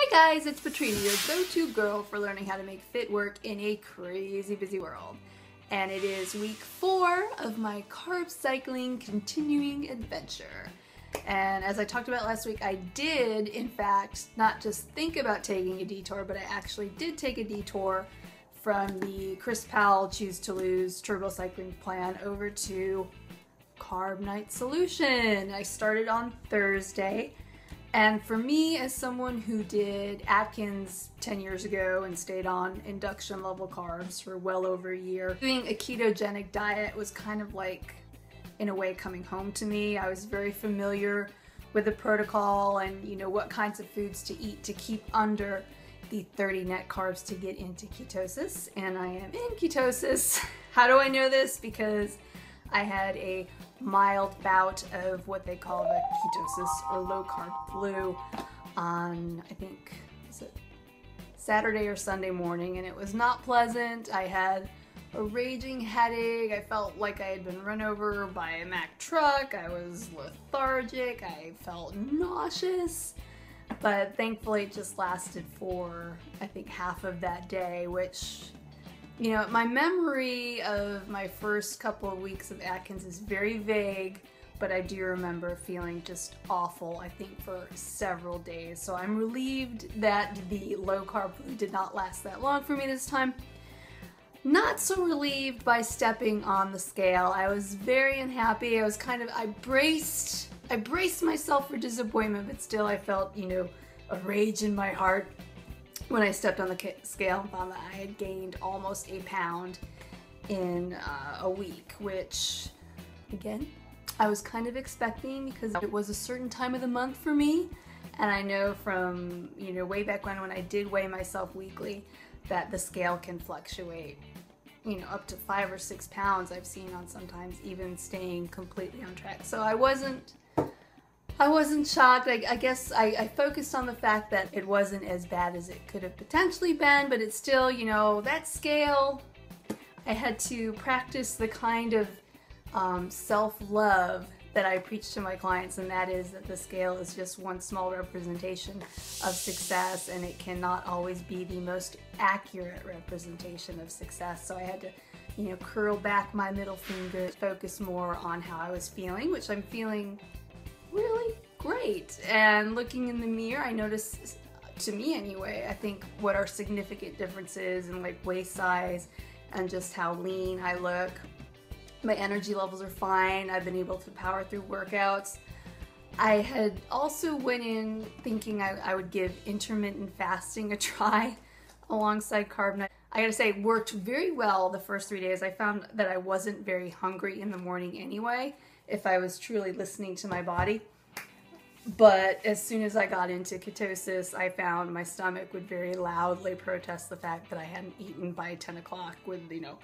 Hey guys, it's Petrina, your go-to girl for learning how to make fit work in a crazy busy world. And it is week 4 of my carb cycling continuing adventure. And as I talked about last week, I did, in fact, not just think about taking a detour, but I actually did take a detour from the Chris Powell Choose to Lose Turbo Cycling plan over to Carb Nite Solution. I started on Thursday. And for me, as someone who did Atkins 10 years ago and stayed on induction level carbs for well over a year, doing a ketogenic diet was kind of like, in a way, coming home to me. I was very familiar with the protocol and, you know, what kinds of foods to eat to keep under the 30 net carbs to get into ketosis. And I am in ketosis. How do I know this? Because I had a mild bout of what they call the ketosis or low carb flu on, I think, was it Saturday or Sunday morning, and it was not pleasant. I had a raging headache. I felt like I had been run over by a Mack truck. I was lethargic. I felt nauseous, but thankfully it just lasted for, I think, half of that day, which, you know, my memory of my first couple of weeks of Atkins is very vague, but I do remember feeling just awful, I think, for several days. So I'm relieved that the low carb food did not last that long for me this time. Not so relieved by stepping on the scale. I was very unhappy. I was kind of, I braced myself for disappointment, but still I felt, you know, a rage in my heart when I stepped on the scale and found that I had gained almost a pound in a week, which, again, I was kind of expecting because it was a certain time of the month for me. And I know from, you know, way back when I did weigh myself weekly, that the scale can fluctuate, you know, up to 5 or 6 pounds I've seen on sometimes even staying completely on track. So I wasn't shocked. I guess I focused on the fact that it wasn't as bad as it could have potentially been, but it's still, you know, that scale, I had to practice the kind of self-love that I preach to my clients, and that is that the scale is just one small representation of success, and it cannot always be the most accurate representation of success. So I had to, you know, curl back my middle finger, focus more on how I was feeling, which I'm feeling really great. And looking in the mirror, I noticed, to me anyway, I think what are significant differences in like waist size and just how lean I look. My energy levels are fine. I've been able to power through workouts. I had also went in thinking I would give intermittent fasting a try alongside Carb Nite. I gotta say, it worked very well the first 3 days. I found that I wasn't very hungry in the morning anyway, if I was truly listening to my body. But as soon as I got into ketosis, I found my stomach would very loudly protest the fact that I hadn't eaten by 10 o'clock with, you know,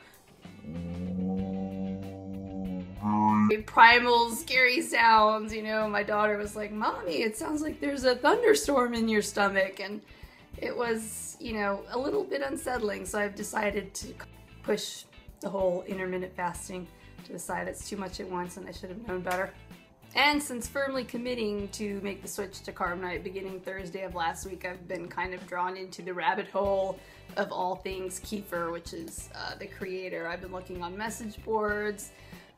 primal scary sounds. You know, my daughter was like, "Mommy, it sounds like there's a thunderstorm in your stomach." And it was, you know, a little bit unsettling. So I've decided to push the whole intermittent fasting to the side. It's too much at once and I should have known better. And since firmly committing to make the switch to Carb Nite beginning Thursday of last week, I've been kind of drawn into the rabbit hole of all things Kiefer, which is the creator. I've been looking on message boards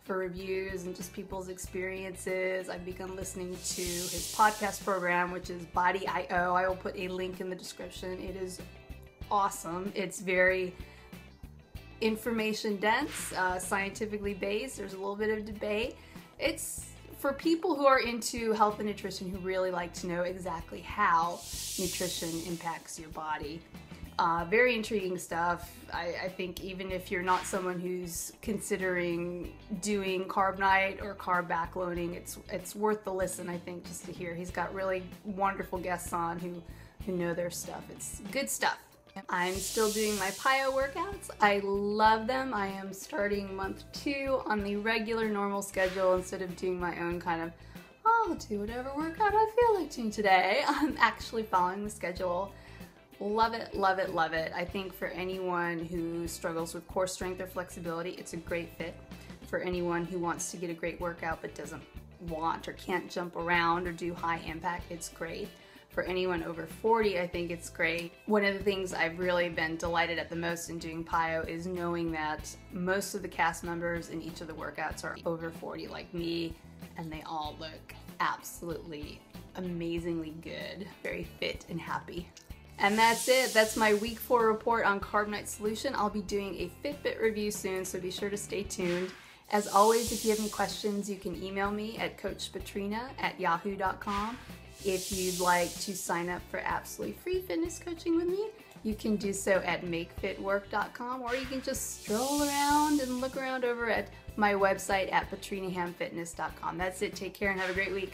for reviews and just people's experiences. I've begun listening to his podcast program, which is Body.io. I will put a link in the description. It is awesome. It's very information dense, scientifically based. There's a little bit of debate. It's for people who are into health and nutrition, who really like to know exactly how nutrition impacts your body. Very intriguing stuff. I think even if you're not someone who's considering doing Carb Nite or carb backloading, it's worth the listen, I think, just to hear. He's got really wonderful guests on who know their stuff. It's good stuff. I'm still doing my Piyo workouts. I love them. I am starting month 2 on the regular normal schedule instead of doing my own kind of, I'll do whatever workout I feel like doing today. I'm actually following the schedule. Love it, love it, love it. I think for anyone who struggles with core strength or flexibility, it's a great fit. For anyone who wants to get a great workout but doesn't want or can't jump around or do high impact, it's great. for anyone over 40, I think it's great. One of the things I've really been delighted at the most in doing Piyo is knowing that most of the cast members in each of the workouts are over 40 like me, and they all look absolutely amazingly good, very fit and happy. And that's it. That's my week 4 report on Carb Nite Solution. I'll be doing a Fitbit review soon, so be sure to stay tuned. As always, if you have any questions, you can email me at coachpetrina@yahoo.com. If you'd like to sign up for absolutely free fitness coaching with me, you can do so at makefitwork.com, or you can just stroll around and look around over at my website at petrinahamfitness.com. That's it. Take care and have a great week.